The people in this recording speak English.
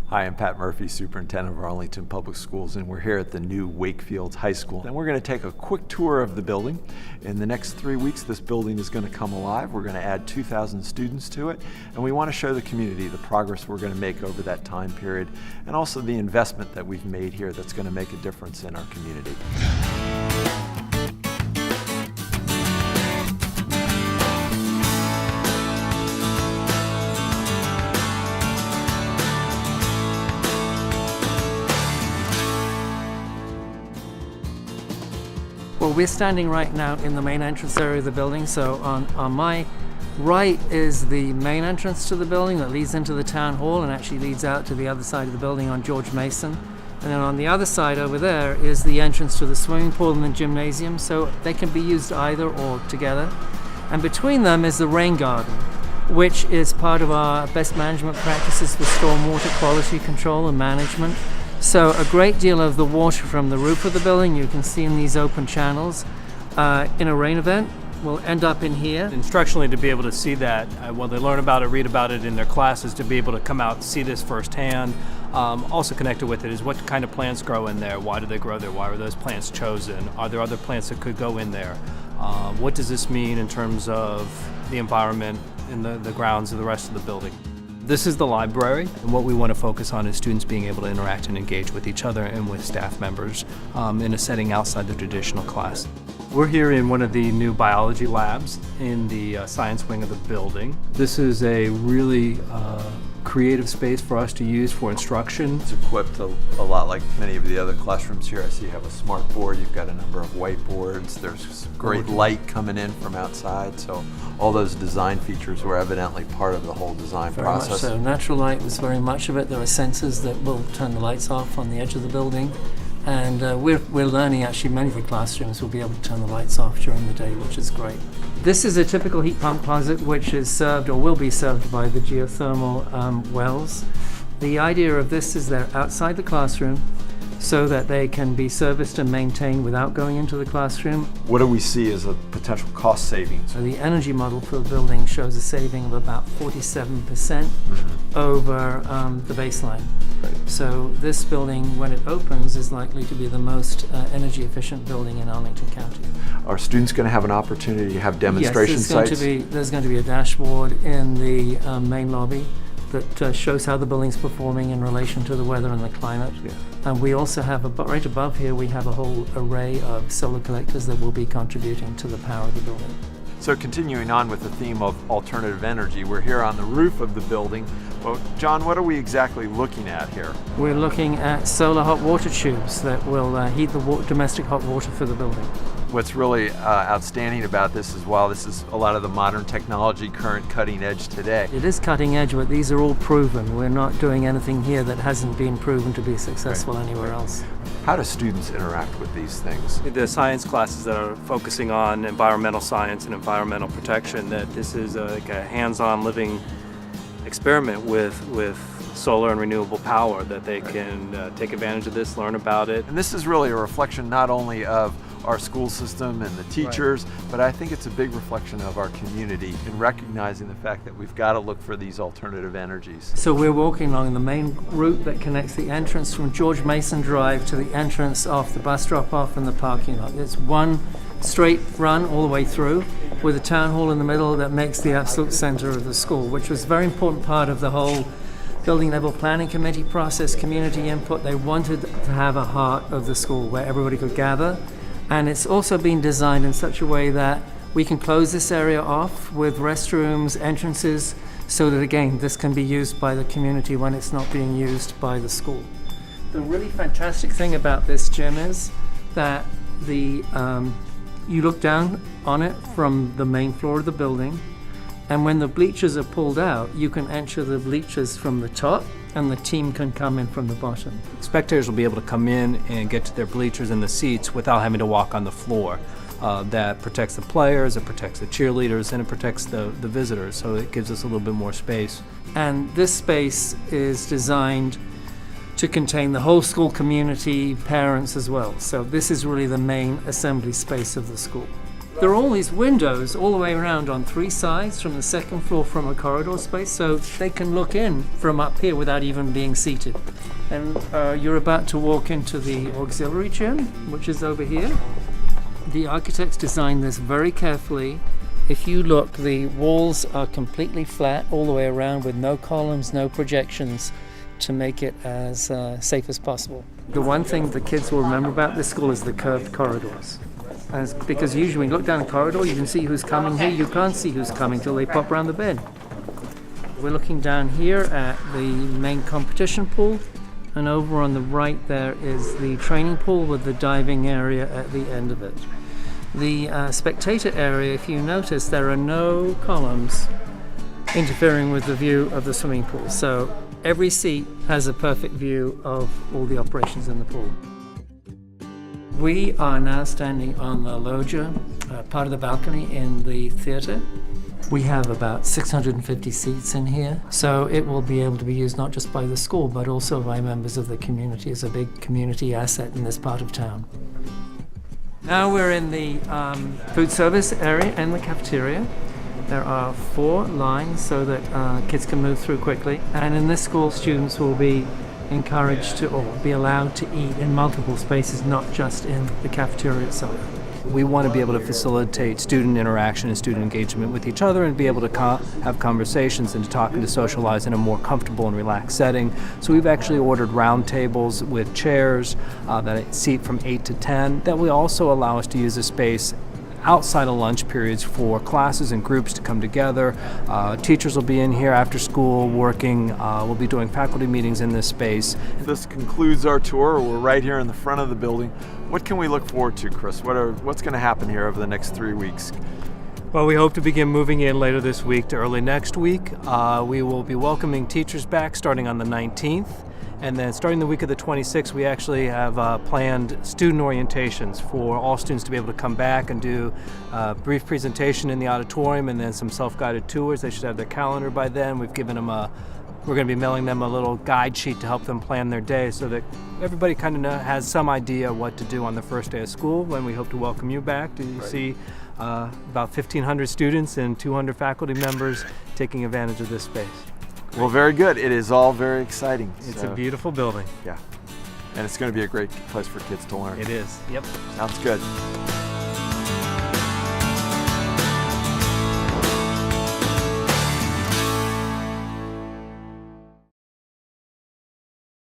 Hi, I'm Pat Murphy, Superintendent of Arlington Public Schools, and we're here at the new Wakefield High School. And we're going to take a quick tour of the building. In the next 3 weeks, this building is going to come alive. We're going to add 2,000 students to it, and we want to show the community the progress we're going to make over that time period, and also the investment that we've made here that's going to make a difference in our community. Well, we're standing right now in the main entrance area of the building. So on my right is the main entrance to the building that leads into the town hall and actually leads out to the other side of the building on George Mason. And then on the other side over there is the entrance to the swimming pool and the gymnasium. So they can be used either or together. And between them is the rain garden, which is part of our best management practices for stormwater quality control and management. So a great deal of the water from the roof of the building, you can see in these open channels, in a rain event, will end up in here. Instructionally, to be able to see that, while they learn about it, read about it in their classes, to be able to come out and see this firsthand. Also connected with it is what kind of plants grow in there, why do they grow there, why were those plants chosen, are there other plants that could go in there, what does this mean in terms of the environment and the grounds of the rest of the building. This is the library, and what we want to focus on is students being able to interact and engage with each other and with staff members in a setting outside the traditional class. We're here in one of the new biology labs in the science wing of the building. This is a really creative space for us to use for instruction. It's equipped a lot like many of the other classrooms here. I see you have a smart board, you've got a number of whiteboards, there's great light coming in from outside, so all those design features were evidently part of the whole design process. Very much so. Natural light was very much of it. There are sensors that will turn the lights off on the edge of the building. And we're learning, actually, many of the classrooms will be able to turn the lights off during the day, which is great. This is a typical heat pump closet, which is served or will be served by the geothermal wells. The idea of this is they're outside the classroom so that they can be serviced and maintained without going into the classroom. What do we see as a potential cost savings? So the energy model for the building shows a saving of about 47% over the baseline. Right. So this building, when it opens, is likely to be the most energy efficient building in Arlington County. Are students going to have an opportunity to have demonstration sites? There's going to be a dashboard in the main lobby that shows how the building's performing in relation to the weather and the climate. Yeah. And we also have, right above here, we have a whole array of solar collectors that will be contributing to the power of the building. So continuing on with the theme of alternative energy, we're here on the roof of the building. Well, John, what are we exactly looking at here? We're looking at solar hot water tubes that will heat the domestic hot water for the building. What's really outstanding about this is while this is a lot of the modern technology, current cutting edge today. It is cutting edge, but these are all proven. We're not doing anything here that hasn't been proven to be successful anywhere else. How do students interact with these things? The science classes that are focusing on environmental science and environmental protection, that this is like a hands-on living experiment with solar and renewable power, that they can take advantage of this, learn about it. And this is really a reflection not only of our school system and the teachers, but I think it's a big reflection of our community in recognizing the fact that we've got to look for these alternative energies. So we're walking along the main route that connects the entrance from George Mason Drive to the entrance off the bus drop-off and the parking lot. It's one straight run all the way through with a town hall in the middle that makes the absolute center of the school, which was a very important part of the whole building level planning committee process, community input. They wanted to have a heart of the school where everybody could gather. And it's also been designed in such a way that we can close this area off with restrooms, entrances, so that again, this can be used by the community when it's not being used by the school. The really fantastic thing about this gym is that you look down on it from the main floor of the building, and when the bleachers are pulled out, you can enter the bleachers from the top, and the team can come in from the bottom. Spectators will be able to come in and get to their bleachers and the seats without having to walk on the floor. That protects the players, it protects the cheerleaders, and it protects the visitors, so it gives us a little bit more space. And this space is designed to contain the whole school community, parents as well. So this is really the main assembly space of the school. There are all these windows all the way around on 3 sides from the second floor from a corridor space, so they can look in from up here without even being seated. And you're about to walk into the auxiliary gym, which is over here. The architects designed this very carefully. If you look, the walls are completely flat all the way around with no columns, no projections, to make it as safe as possible. The one thing the kids will remember about this school is the curved corridors. Because usually when you look down a corridor, you can see who's coming here. You can't see who's coming till they pop around the bend. We're looking down here at the main competition pool, and over on the right there is the training pool with the diving area at the end of it. The spectator area, if you notice, there are no columns interfering with the view of the swimming pool. So every seat has a perfect view of all the operations in the pool. We are now standing on the Loggia, part of the balcony in the theater. We have about 650 seats in here, so it will be able to be used not just by the school, but also by members of the community as a big community asset in this part of town. Now we're in the food service area and the cafeteria. There are 4 lines so that kids can move through quickly. And in this school, students will be encouraged to, or be allowed to eat in multiple spaces, not just in the cafeteria itself. We want to be able to facilitate student interaction and student engagement with each other and be able to have conversations and to talk and to socialize in a more comfortable and relaxed setting. So we've actually ordered round tables with chairs that seat from 8 to 10 that will also allow us to use the space outside of lunch periods for classes and groups to come together. Teachers will be in here after school working. We'll be doing faculty meetings in this space. This concludes our tour. We're right here in the front of the building. What can we look forward to, Chris? What's going to happen here over the next 3 weeks? Well, we hope to begin moving in later this week to early next week. We will be welcoming teachers back starting on the 19th. And then starting the week of the 26th, we actually have planned student orientations for all students to be able to come back and do a brief presentation in the auditorium and then some self-guided tours. They should have their calendar by then. We've given them we're going to be mailing them a little guide sheet to help them plan their day so that everybody kind of has some idea what to do on the first day of school when we hope to welcome you back. You see about 1,500 students and 200 faculty members taking advantage of this space. Well, very good. It is all very exciting. It's a beautiful building. Yeah. And it's going to be a great place for kids to learn. It is. Yep. Sounds good.